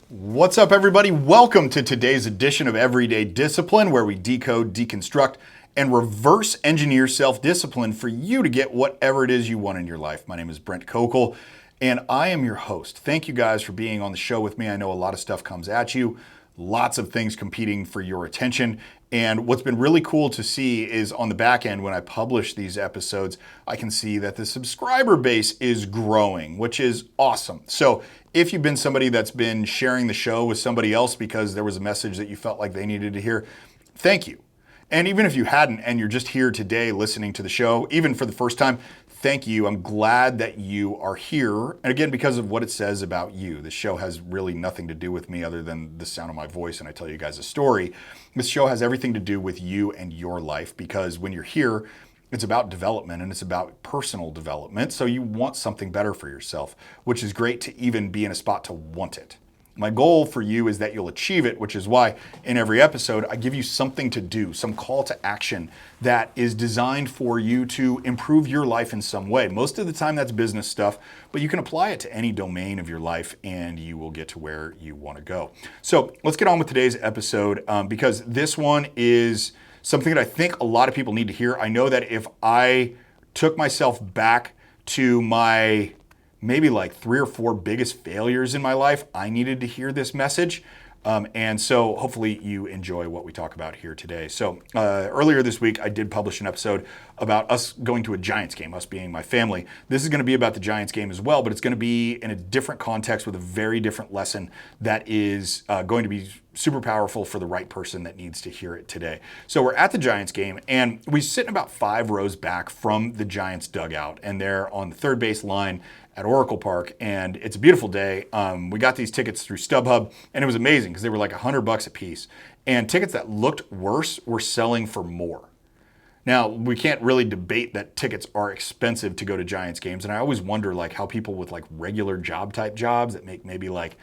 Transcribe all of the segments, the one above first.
What's up, everybody? Welcome to today's edition of Everyday Discipline, where we decode, deconstruct, and reverse engineer self-discipline for you to get whatever it is you want in your life. My name is Brent Kokel, and I am your host. Thank you guys for being on the show with me. I know a lot of stuff comes at you, lots of things competing for your attention. And what's been really cool to see is on the back end, when I publish these episodes, I can see that the subscriber base is growing, which is awesome. So if you've been somebody that's been sharing the show with somebody else because there was a message that you felt like they needed to hear, thank you. And even if you hadn't, and you're just here today listening to the show, even for the first time, thank you. I'm glad that you are here. And again, because of what it says about you. The show has really nothing to do with me other than the sound of my voice and I tell you guys a story. This show has everything to do with you and your life, because when you're here, it's about development and it's about personal development. So you want something better for yourself, which is great to even be in a spot to want it. My goal for you is that you'll achieve it, which is why in every episode, I give you something to do, some call to action that is designed for you to improve your life in some way. Most of the time that's business stuff, but you can apply it to any domain of your life and you will get to where you want to go. So let's get on with today's episode, because this one is something that I think a lot of people need to hear. I know that if I took myself back to my maybe like 3 or 4 biggest failures in my life, I needed to hear this message. And so hopefully you enjoy what we talk about here today. So earlier this week, I did publish an episode about us going to a Giants game, us being my family. This is going to be about the Giants game as well, but it's going to be in a different context with a very different lesson that is going to be super powerful for the right person that needs to hear it today. So we're at the Giants game, and we sit about 5 rows back from the Giants dugout, and they're on the third base line at Oracle Park, and it's a beautiful day. We got these tickets through StubHub, and it was amazing because they were like $100 a piece. And tickets that looked worse were selling for more. Now, we can't really debate that tickets are expensive to go to Giants games, and I always wonder like how people with like regular job type jobs that make maybe like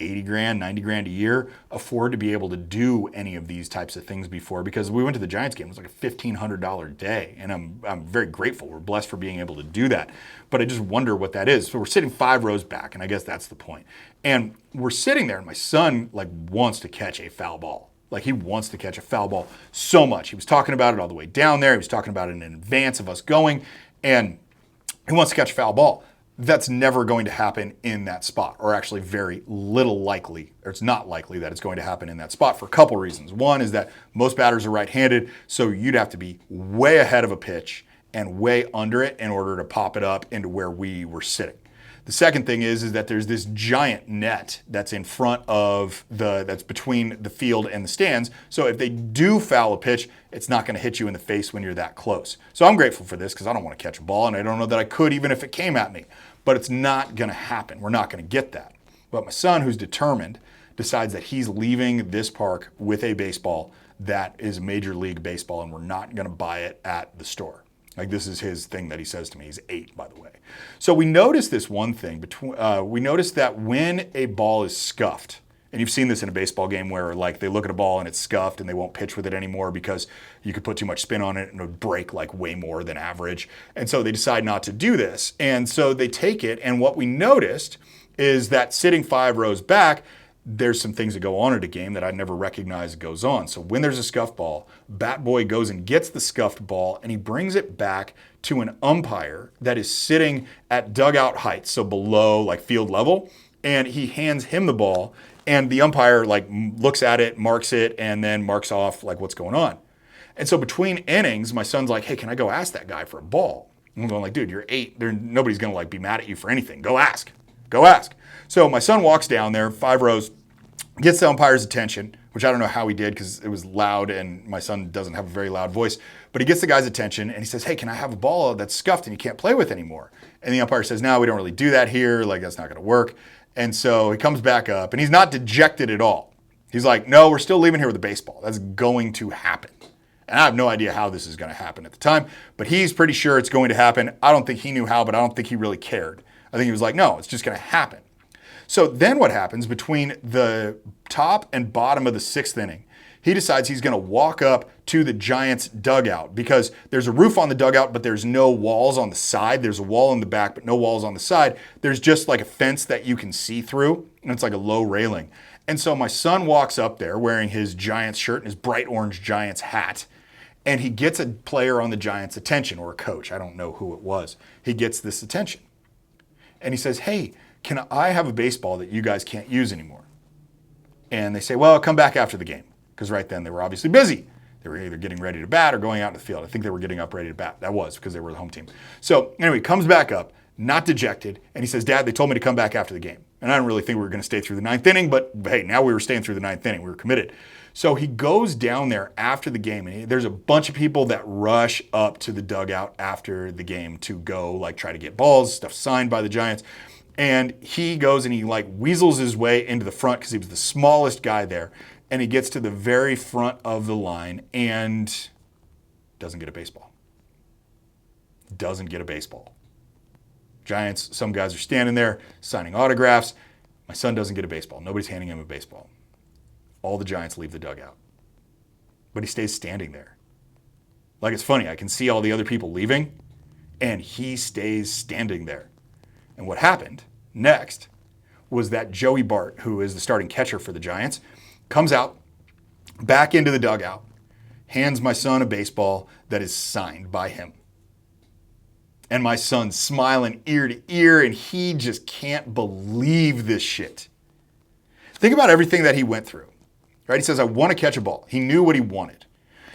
80 grand, 90 grand a year afford to be able to do any of these types of things before, because we went to the Giants game, it was like a $1,500 day, and I'm very grateful. We're blessed for being able to do that. But I just wonder what that is. So we're sitting 5 rows back, and I guess that's the point. And we're sitting there, and my son like wants to catch a foul ball. Like he wants to catch a foul ball so much. He was talking about it all the way down there. He was talking about it in advance of us going, and he wants to catch a foul ball. That's never going to happen in that spot, or actually very little likely, or it's not likely that it's going to happen in that spot for a couple reasons. One is that most batters are right-handed, so you'd have to be way ahead of a pitch and way under it in order to pop it up into where we were sitting. The second thing is that there's this giant net that's in front of that's between the field and the stands. So if they do foul a pitch, it's not going to hit you in the face when you're that close. So I'm grateful for this because I don't want to catch a ball, and I don't know that I could even if it came at me. But it's not going to happen. We're not going to get that. But my son, who's determined, decides that he's leaving this park with a baseball that is Major League Baseball, and we're not going to buy it at the store. Like, this is his thing that he says to me. He's 8, by the way. So we noticed this one thing. We noticed that when a ball is scuffed, and you've seen this in a baseball game where like they look at a ball and it's scuffed and they won't pitch with it anymore because you could put too much spin on it and it would break like way more than average. And so they decide not to do this. And so they take it, and what we noticed is that sitting 5 rows back, there's some things that go on at a game that I never recognized goes on. So when there's a scuffed ball, Bat Boy goes and gets the scuffed ball and he brings it back to an umpire that is sitting at dugout height, so below like field level, and he hands him the ball, and the umpire like looks at it, marks it, and then marks off like what's going on. And so between innings, my son's like, hey, can I go ask that guy for a ball? And I'm going like, dude, you're 8. Nobody's going to like be mad at you for anything. Go ask. Go ask. So my son walks down there, 5 rows, gets the umpire's attention, which I don't know how he did because it was loud and my son doesn't have a very loud voice. But he gets the guy's attention and he says, hey, can I have a ball that's scuffed and you can't play with anymore? And the umpire says, no, we don't really do that here. Like, that's not going to work. And so he comes back up and he's not dejected at all. He's like, no, we're still leaving here with a baseball. That's going to happen. And I have no idea how this is going to happen at the time, but he's pretty sure it's going to happen. I don't think he knew how, but I don't think he really cared. I think he was like, no, it's just going to happen. So then what happens between the top and bottom of the 6th inning, he decides he's going to walk up to the Giants' dugout because there's a roof on the dugout, but there's no walls on the side. There's a wall in the back, but no walls on the side. There's just like a fence that you can see through, and it's like a low railing. And so my son walks up there wearing his Giants shirt and his bright orange Giants hat, and he gets a player on the Giants' attention, or a coach. I don't know who it was. He gets this attention. And he says, hey, can I have a baseball that you guys can't use anymore? And they say, well, come back after the game. Because right then they were obviously busy. They were either getting ready to bat or going out to the field. I think they were getting up ready to bat. That was because they were the home team. So anyway, comes back up, not dejected, and he says, Dad, they told me to come back after the game. And I don't really think we were going to stay through the ninth inning, but hey, now we were staying through the ninth inning. We were committed. So he goes down there after the game, and there's a bunch of people that rush up to the dugout after the game to go like try to get balls, stuff signed by the Giants. And he goes and he like weasels his way into the front because he was the smallest guy there. And he gets to the very front of the line and doesn't get a baseball. Doesn't get a baseball. Giants, some guys are standing there signing autographs. My son doesn't get a baseball. Nobody's handing him a baseball. All the Giants leave the dugout. But he stays standing there. Like, it's funny. I can see all the other people leaving, and he stays standing there. And what happened next was that Joey Bart, who is the starting catcher for the Giants, comes out, back into the dugout, hands my son a baseball that is signed by him. And my son's smiling ear to ear, and he just can't believe this shit. Think about everything that he went through. Right? He says, I want to catch a ball. He knew what he wanted.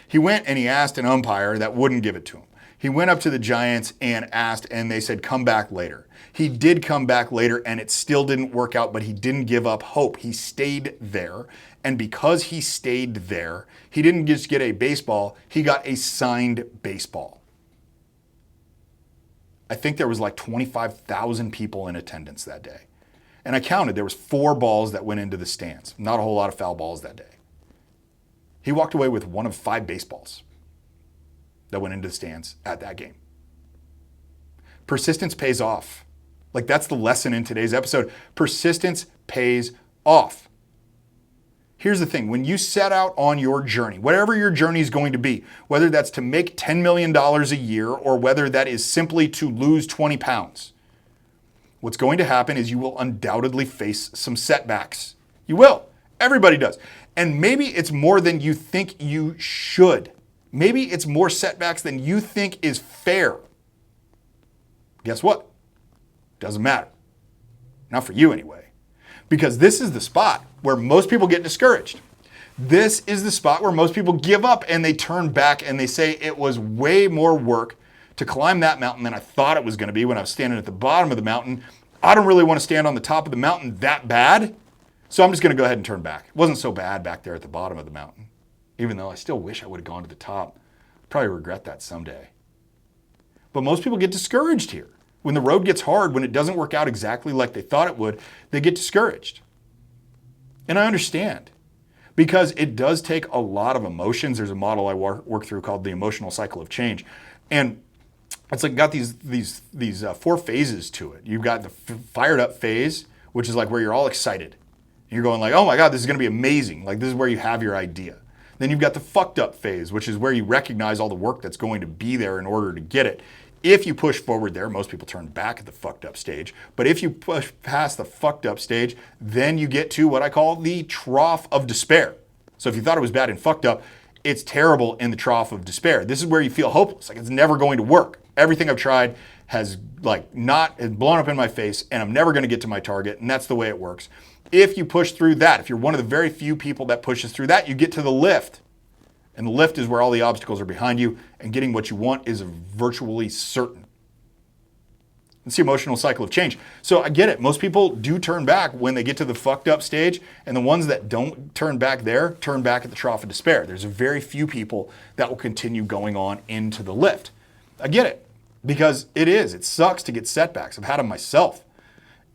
He went and he asked an umpire that wouldn't give it to him. He went up to the Giants and asked, and they said, come back later. He did come back later, and it still didn't work out, but he didn't give up hope. He stayed there, and because he stayed there, he didn't just get a baseball, he got a signed baseball. I think there was like 25,000 people in attendance that day. And I counted, there was 4 balls that went into the stands. Not a whole lot of foul balls that day. He walked away with 1 of 5 baseballs that went into the stands at that game. Persistence pays off. Like, that's the lesson in today's episode. Persistence pays off. Here's the thing. When you set out on your journey, whatever your journey is going to be, whether that's to make $10 million a year or whether that is simply to lose 20 pounds, what's going to happen is you will undoubtedly face some setbacks. You will. Everybody does. And maybe it's more than you think you should. Maybe it's more setbacks than you think is fair. Guess what? Doesn't matter. Not for you anyway. Because this is the spot where most people get discouraged. This is the spot where most people give up and they turn back and they say it was way more work to climb that mountain than I thought it was going to be when I was standing at the bottom of the mountain. I don't really want to stand on the top of the mountain that bad, so I'm just going to go ahead and turn back. It wasn't so bad back there at the bottom of the mountain, even though I still wish I would have gone to the top. Probably regret that someday. But most people get discouraged here. When the road gets hard, when it doesn't work out exactly like they thought it would, they get discouraged. And I understand, because it does take a lot of emotions. There's a model I work through called the emotional cycle of change. And it's like got these 4 phases to it. You've got the fired up phase, which is like where you're all excited. You're going like, oh my God, this is going to be amazing. Like, this is where you have your idea. Then you've got the fucked up phase, which is where you recognize all the work that's going to be there in order to get it. If you push forward there, most people turn back at the fucked up stage. But if you push past the fucked up stage, then you get to what I call the Trough of Despair. So if you thought it was bad and fucked up, it's terrible in the Trough of Despair. This is where you feel hopeless, like it's never going to work. Everything I've tried has blown up in my face, and I'm never going to get to my target, and that's the way it works. If you push through that, if you're one of the very few people that pushes through that, you get to the lift. And the lift is where all the obstacles are behind you, and getting what you want is virtually certain. It's the emotional cycle of change. So I get it. Most people do turn back when they get to the fucked up stage, and the ones that don't turn back there turn back at the Trough of Despair. There's a very few people that will continue going on into the lift. I get it, because it sucks to get setbacks. I've had them myself,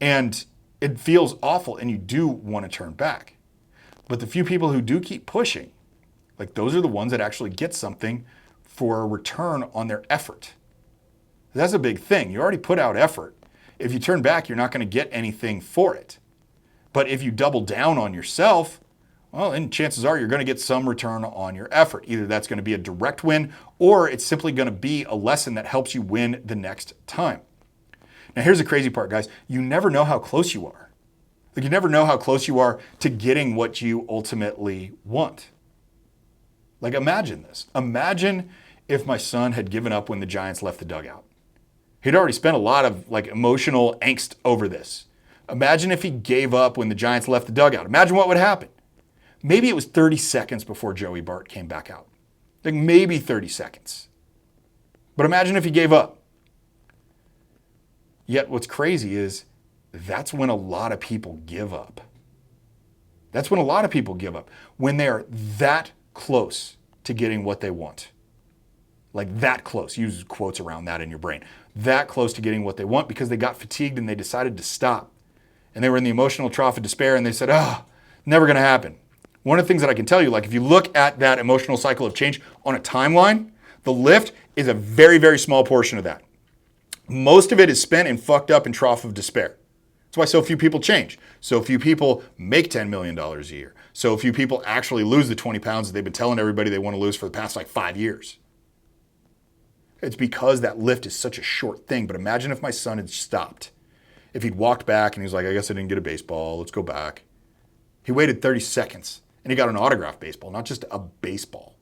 and it feels awful, and you do want to turn back. But the few people who do keep pushing, like, those are the ones that actually get something for a return on their effort. That's a big thing. You already put out effort. If you turn back, you're not going to get anything for it. But if you double down on yourself, well, then chances are you're going to get some return on your effort. Either that's going to be a direct win, or it's simply going to be a lesson that helps you win the next time. Now, here's the crazy part, guys. You never know how close you are. Like, you never know how close you are to getting what you ultimately want. Like, imagine this. Imagine if my son had given up when the Giants left the dugout. He'd already spent a lot of emotional angst over this. Imagine if he gave up when the Giants left the dugout. Imagine what would happen. Maybe it was 30 seconds before Joey Bart came back out. Like, maybe 30 seconds. But imagine if he gave up. Yet what's crazy is that's when a lot of people give up. That's when a lot of people give up. When they are that close to getting what they want. Like, that close. Use quotes around that in your brain. That close to getting what they want because they got fatigued and they decided to stop. And they were in the emotional trough of despair and they said, never going to happen. One of the things that I can tell you, if you look at that emotional cycle of change on a timeline, the lift is a very, very small portion of that. Most of it is spent and fucked up in trough of despair. That's why so few people change. So few people make $10 million a year. So few people actually lose the 20 pounds that they've been telling everybody they want to lose for the past 5 years. It's because that lift is such a short thing. But imagine if my son had stopped. If he'd walked back and he was like, I guess I didn't get a baseball. Let's go back. He waited 30 seconds and he got an autographed baseball, not just a baseball.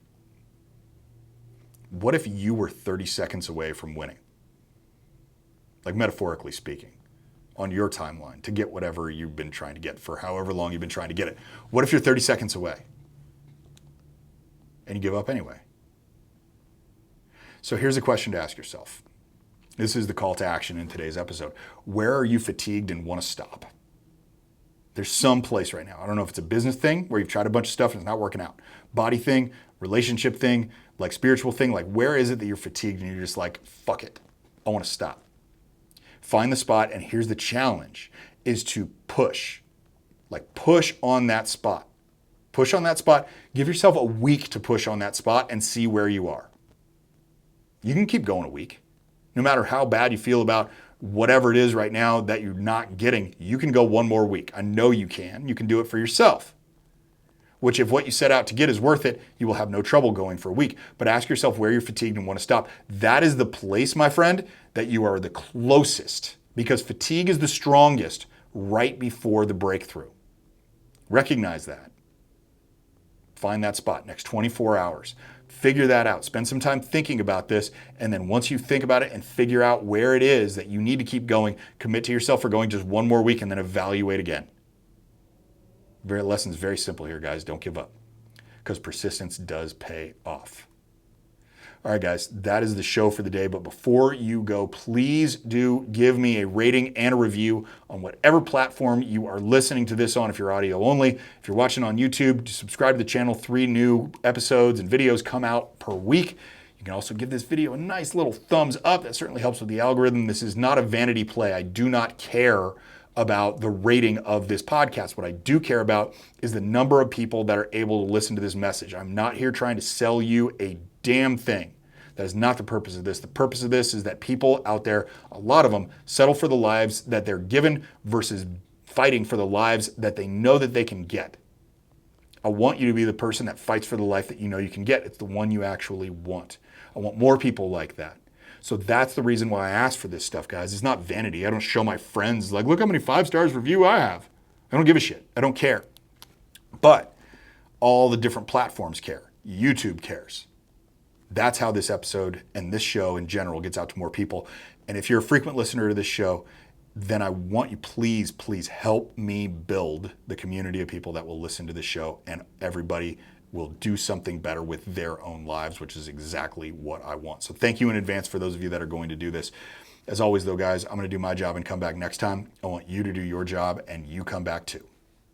What if you were 30 seconds away from winning? Like, metaphorically speaking, on your timeline to get whatever you've been trying to get for however long you've been trying to get it. What if you're 30 seconds away and you give up anyway? So here's a question to ask yourself. This is the call to action in today's episode. Where are you fatigued and want to stop? There's some place right now. I don't know if it's a business thing where you've tried a bunch of stuff and it's not working out. Body thing, relationship thing, spiritual thing. Where is it that you're fatigued and you're just fuck it. I want to stop. Find the spot, and here's the challenge, is to push. Push on that spot. Push on that spot. Give yourself a week to push on that spot and see where you are. You can keep going a week. No matter how bad you feel about whatever it is right now that you're not getting, you can go one more week. I know you can. You can do it for yourself. Which, if what you set out to get is worth it, you will have no trouble going for a week. But ask yourself where you're fatigued and want to stop. That is the place, my friend, that you are the closest. Because fatigue is the strongest right before the breakthrough. Recognize that. Find that spot next 24 hours. Figure that out. Spend some time thinking about this. And then once you think about it and figure out where it is that you need to keep going, commit to yourself for going just one more week and then evaluate again. Lesson's very simple here, guys. Don't give up, because persistence does pay off. All right, guys, that is the show for the day. But before you go, please do give me a rating and a review on whatever platform you are listening to this on, if you're audio only. If you're watching on YouTube, just subscribe to the channel. 3 new episodes and videos come out per week. You can also give this video a nice little thumbs up. That certainly helps with the algorithm. This is not a vanity play. I do not care about the rating of this podcast. What I do care about is the number of people that are able to listen to this message. I'm not here trying to sell you a damn thing. That is not the purpose of this. The purpose of this is that people out there, a lot of them, settle for the lives that they're given versus fighting for the lives that they know that they can get. I want you to be the person that fights for the life that you know you can get. It's the one you actually want. I want more people like that. So that's the reason why I ask for this stuff, guys. It's not vanity. I don't show my friends, look how many 5 stars review I have. I don't give a shit. I don't care. But all the different platforms care. YouTube cares. That's how this episode and this show in general gets out to more people. And if you're a frequent listener to this show, then I want you, please, please help me build the community of people that will listen to this show, and everybody will do something better with their own lives, which is exactly what I want. So thank you in advance for those of you that are going to do this. As always, though, guys, I'm going to do my job and come back next time. I want you to do your job, and you come back too.